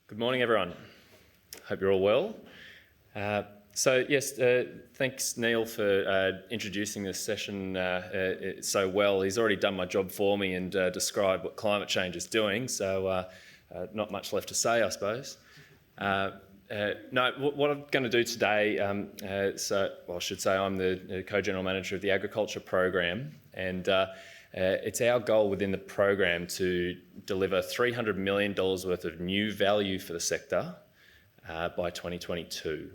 Good morning, everyone. Hope you're all well. Thanks Neil for introducing this session so well. He's already done my job for me and described what climate change is doing, so not much left to say, I suppose. What I'm going to do today, I should say I'm the co-general manager of the agriculture program, and it's our goal within the program to deliver $300 million worth of new value for the sector by 2022.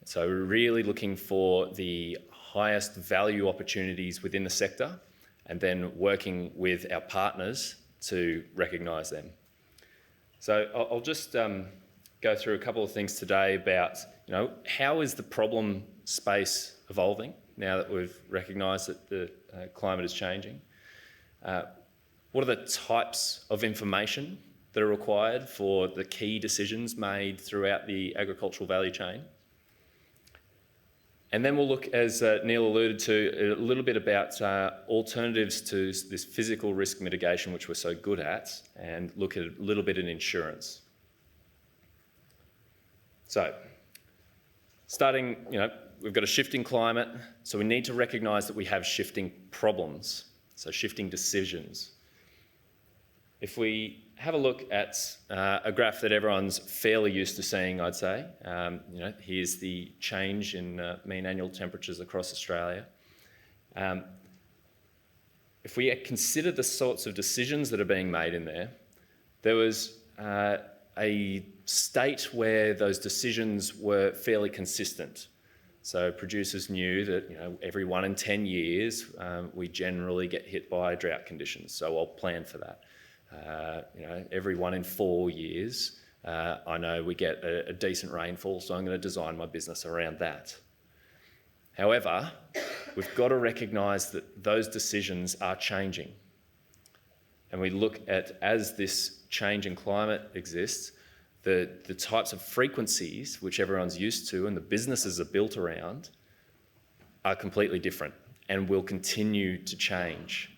So we're really looking for the highest value opportunities within the sector and then working with our partners to recognise them. So I'll just go through a couple of things today about, how is the problem space evolving now that we've recognised that the climate is changing? What are the types of information that are required for the key decisions made throughout the agricultural value chain? And then we'll look, as Neil alluded to, a little bit about alternatives to this physical risk mitigation, which we're so good at, and look at a little bit in insurance. So, starting, we've got a shifting climate, so we need to recognise that we have shifting problems, so shifting decisions. If we have a look at a graph that everyone's fairly used to seeing, I'd say, here's the change in mean annual temperatures across Australia. If we consider the sorts of decisions that are being made in there was a state where those decisions were fairly consistent. So producers knew that every 1 in 10 years we generally get hit by drought conditions, so I'll plan for that. Every 1 in 4 years I know we get a decent rainfall, so I'm going to design my business around that. However, we've got to recognise that those decisions are changing. And we look at, as this change in climate exists, the types of frequencies which everyone's used to and the businesses are built around are completely different and will continue to change.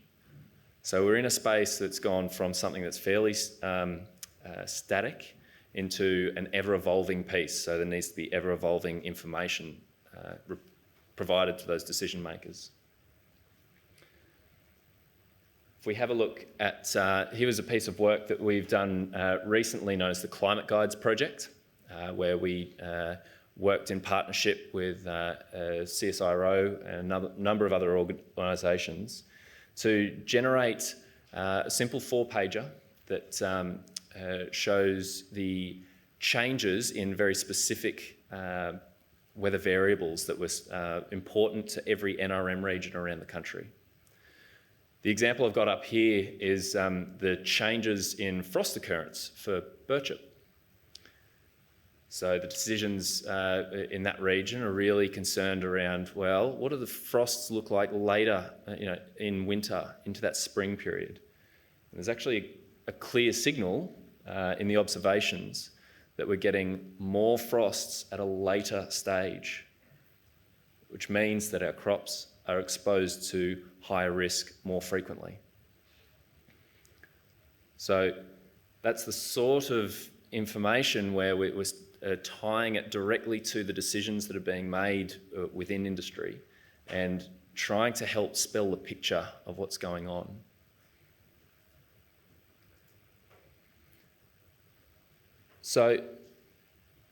So we're in a space that's gone from something that's fairly static into an ever-evolving piece. So there needs to be ever-evolving information provided to those decision makers. If we have a look at, here was a piece of work that we've done recently known as the Climate Guides Project, where we worked in partnership with CSIRO and a number of other organisations to generate a simple 4-pager that shows the changes in very specific weather variables that were important to every NRM region around the country. The example I've got up here is the changes in frost occurrence for birch. So the decisions in that region are really concerned around, well, what do the frosts look like later, in winter into that spring period? And there's actually a clear signal in the observations that we're getting more frosts at a later stage, which means that our crops are exposed to higher risk more frequently. So that's the sort of information where we're tying it directly to the decisions that are being made within industry and trying to help spell the picture of what's going on. So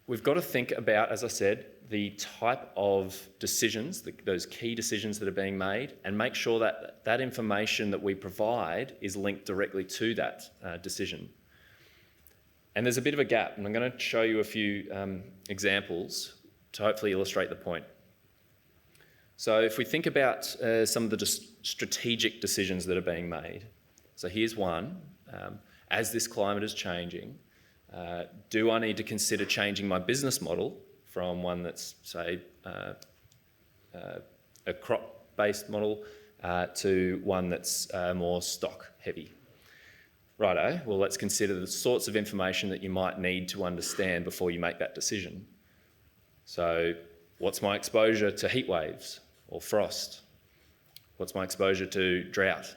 we've got to think about, as I said, the type of decisions, those key decisions that are being made, and make sure that that information that we provide is linked directly to that decision. And there's a bit of a gap, and I'm going to show you a few examples to hopefully illustrate the point. So if we think about some of the strategic decisions that are being made. So here's one. As this climate is changing, do I need to consider changing my business model from one that's, say, a crop-based model to one that's more stock-heavy? Righto, well, let's consider the sorts of information that you might need to understand before you make that decision. So what's my exposure to heat waves or frost? What's my exposure to drought?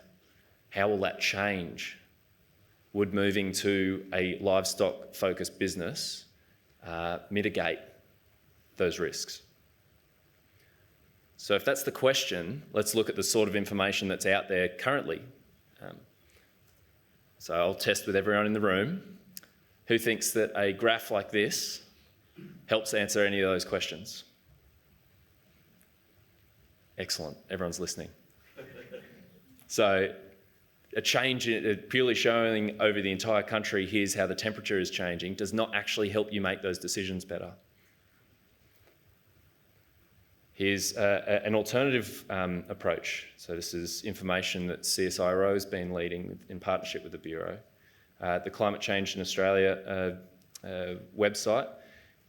How will that change? would moving to a livestock-focused business mitigate those risks? So if that's the question, let's look at the sort of information that's out there currently. So I'll test with everyone in the room. Who thinks that a graph like this helps answer any of those questions? Excellent, everyone's listening. So a change purely showing over the entire country, here's how the temperature is changing, does not actually help you make those decisions better. Here's an alternative approach. So this is information that CSIRO has been leading in partnership with the Bureau. The Climate Change in Australia website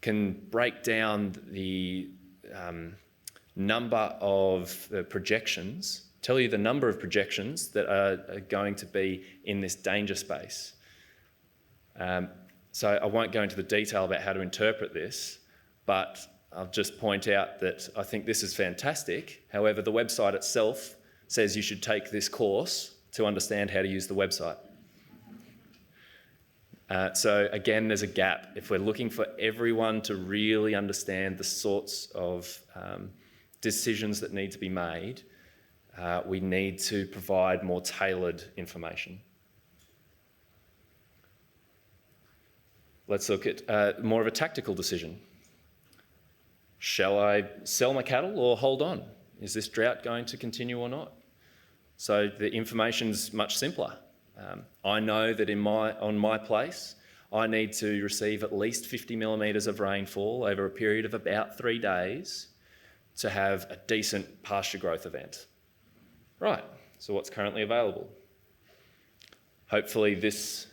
can break down the number of projections, tell you the number of projections that are going to be in this danger space. So I won't go into the detail about how to interpret this, but I'll just point out that I think this is fantastic. However, the website itself says you should take this course to understand how to use the website. So again, there's a gap. If we're looking for everyone to really understand the sorts of decisions that need to be made, we need to provide more tailored information. Let's look at more of a tactical decision. Shall I sell my cattle or hold on? Is this drought going to continue or not? So the information's much simpler. I know that on my place, I need to receive at least 50 millimetres of rainfall over a period of about 3 days to have a decent pasture growth event. Right, so what's currently available? Hopefully this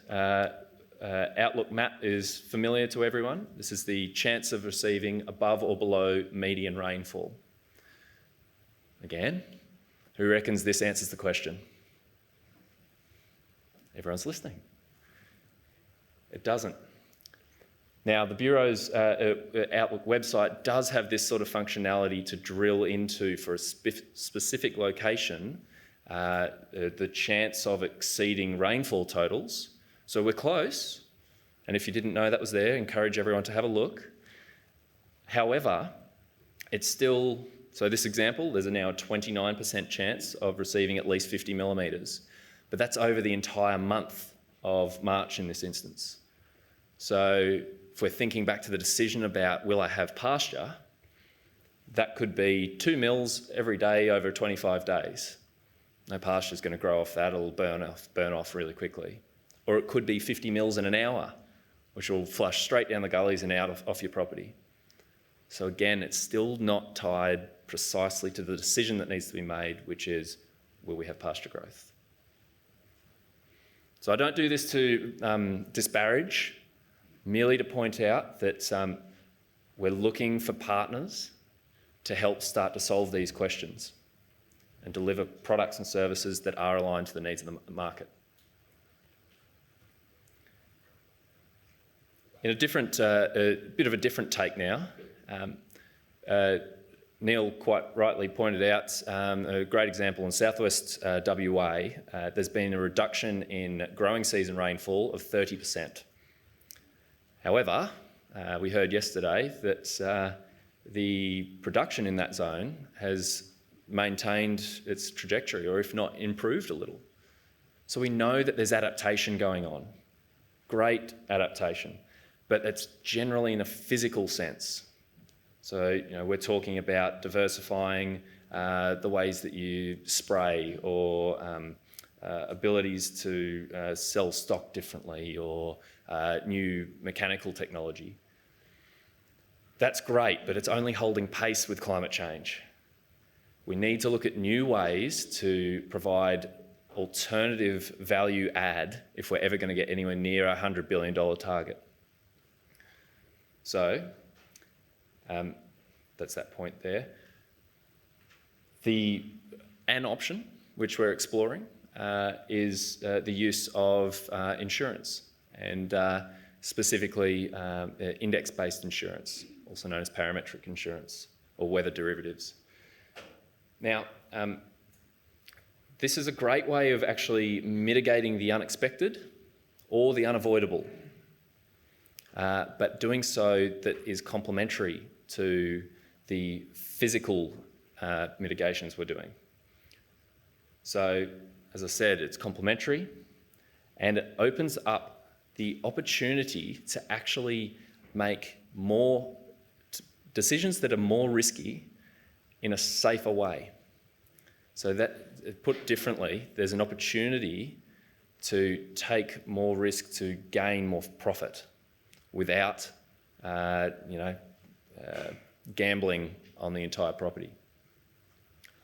Outlook map is familiar to everyone. This is the chance of receiving above or below median rainfall. Again, who reckons this answers the question? Everyone's listening. It doesn't. Now, the Bureau's Outlook website does have this sort of functionality to drill into, for a specific location, the chance of exceeding rainfall totals. So we're close, and if you didn't know that was there, encourage everyone to have a look. However, it's still, so this example, there's now a 29% chance of receiving at least 50 millimetres, but that's over the entire month of March in this instance. So if we're thinking back to the decision about will I have pasture, that could be 2 mils every day over 25 days. No pasture is going to grow off that, it'll burn off really quickly. Or it could be 50 mils in an hour, which will flush straight down the gullies and out off your property. So again, it's still not tied precisely to the decision that needs to be made, which is, will we have pasture growth? So I don't do this to disparage, merely to point out that we're looking for partners to help start to solve these questions and deliver products and services that are aligned to the needs of the market. In a bit of a different take now, Neil quite rightly pointed out a great example in southwest WA. There's been a reduction in growing season rainfall of 30%. However, we heard yesterday that the production in that zone has maintained its trajectory, or if not improved a little. So we know that there's adaptation going on, great adaptation. But it's generally in a physical sense. So, we're talking about diversifying the ways that you spray, or abilities to sell stock differently, or new mechanical technology. That's great, but it's only holding pace with climate change. We need to look at new ways to provide alternative value add if we're ever going to get anywhere near a $100 billion target. So, that's that point there. An option which we're exploring is the use of insurance, and specifically index-based insurance, also known as parametric insurance or weather derivatives. Now, this is a great way of actually mitigating the unexpected or the unavoidable, but doing so that is complementary to the physical mitigations we're doing. So, as I said, it's complementary, and it opens up the opportunity to actually make more decisions that are more risky in a safer way. So that, put differently, there's an opportunity to take more risk to gain more profit without, gambling on the entire property.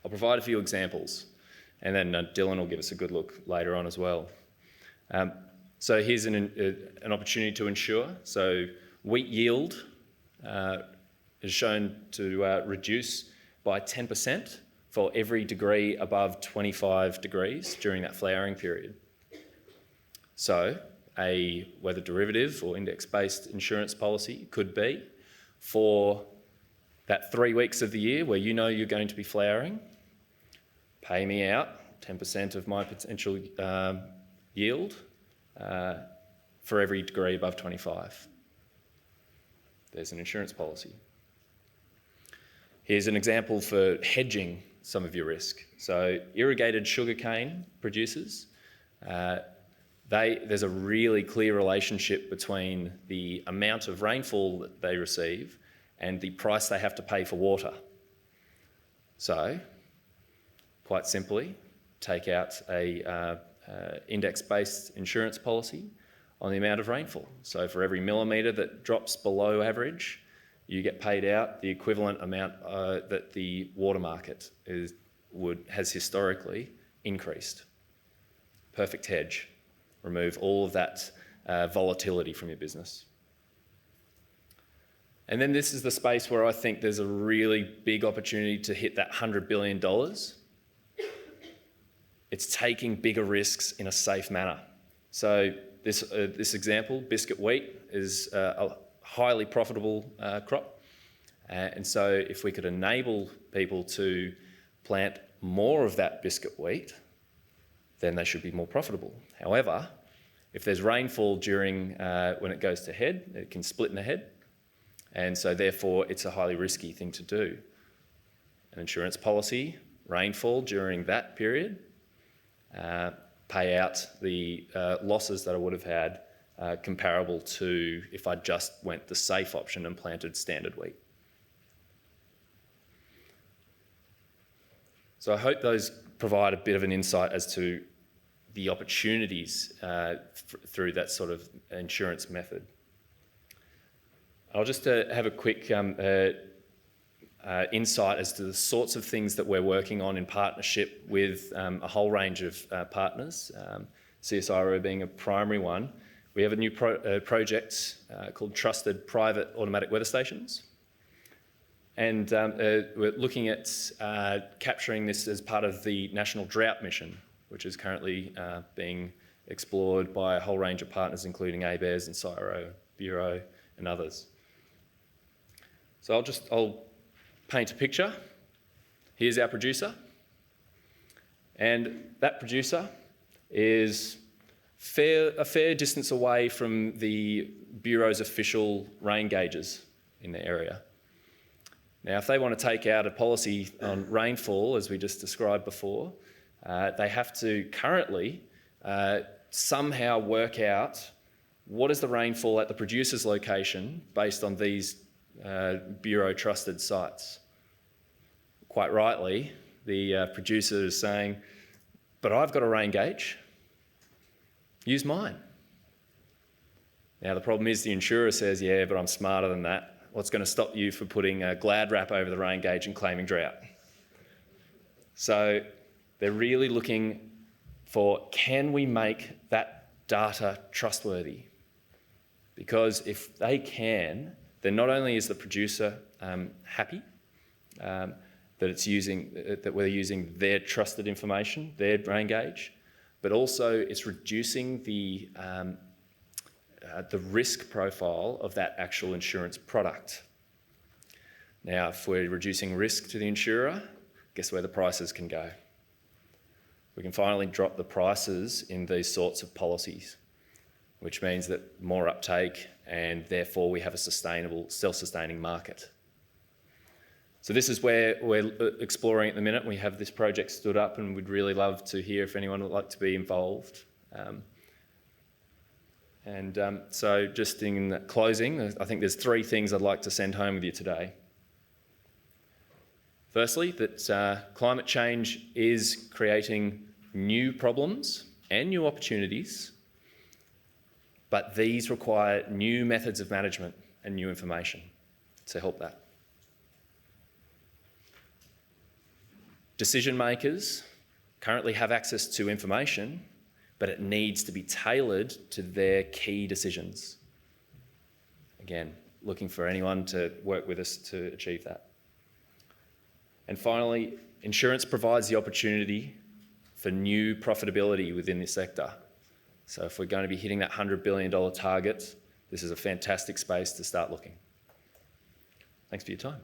I'll provide a few examples, and then Dylan will give us a good look later on as well. So here's an opportunity to insure. So wheat yield is shown to reduce by 10% for every degree above 25 degrees during that flowering period. So a weather derivative or index-based insurance policy could be for that 3 weeks of the year where you know you're going to be flowering, pay me out 10% of my potential yield for every degree above 25. There's an insurance policy. Here's an example for hedging some of your risk. So irrigated sugarcane producers, there's a really clear relationship between the amount of rainfall that they receive and the price they have to pay for water. So, quite simply, take out a index-based insurance policy on the amount of rainfall. So for every millimetre that drops below average, you get paid out the equivalent amount that the water market has historically increased. Perfect hedge. Remove all of that volatility from your business. And then this is the space where I think there's a really big opportunity to hit that $100 billion. It's taking bigger risks in a safe manner. So this example, biscuit wheat, is a highly profitable crop. And so if we could enable people to plant more of that biscuit wheat, then they should be more profitable. However, if there's rainfall during when it goes to head, it can split in the head. And so therefore, it's a highly risky thing to do. An insurance policy, rainfall during that period, pay out the losses that I would have had comparable to if I just went the safe option and planted standard wheat. So I hope those provide a bit of an insight as to the opportunities through that sort of insurance method. I'll just have a quick insight as to the sorts of things that we're working on in partnership with a whole range of partners, CSIRO being a primary one. We have a new project called Trusted Private Automatic Weather Stations. And we're looking at capturing this as part of the National Drought Mission, which is currently being explored by a whole range of partners, including ABARES and CSIRO, Bureau, and others. So I'll paint a picture. Here's our producer. And that producer is a fair distance away from the Bureau's official rain gauges in the area. Now, if they want to take out a policy on rainfall, as we just described before, they have to currently somehow work out what is the rainfall at the producer's location based on these Bureau trusted sites. Quite rightly, the producer is saying, but I've got a rain gauge, use mine. Now the problem is the insurer says, yeah, but I'm smarter than that. What's going to stop you from putting a glad wrap over the rain gauge and claiming drought? So they're really looking for, can we make that data trustworthy? Because if they can, then not only is the producer happy that we're using their trusted information, their rain gauge, but also it's reducing the risk profile of that actual insurance product. Now, if we're reducing risk to the insurer, guess where the prices can go? We can finally drop the prices in these sorts of policies. which means that more uptake, and therefore we have a sustainable, self-sustaining market. So this is where we're exploring at the minute. We have this project stood up, and we'd really love to hear if anyone would like to be involved. So just in closing, I think there's 3 things I'd like to send home with you today. Firstly, that climate change is creating new problems and new opportunities, but these require new methods of management and new information to help that. Decision makers currently have access to information, but it needs to be tailored to their key decisions. Again, looking for anyone to work with us to achieve that. And finally, insurance provides the opportunity for new profitability within this sector. So if we're going to be hitting that $100 billion target, this is a fantastic space to start looking. Thanks for your time.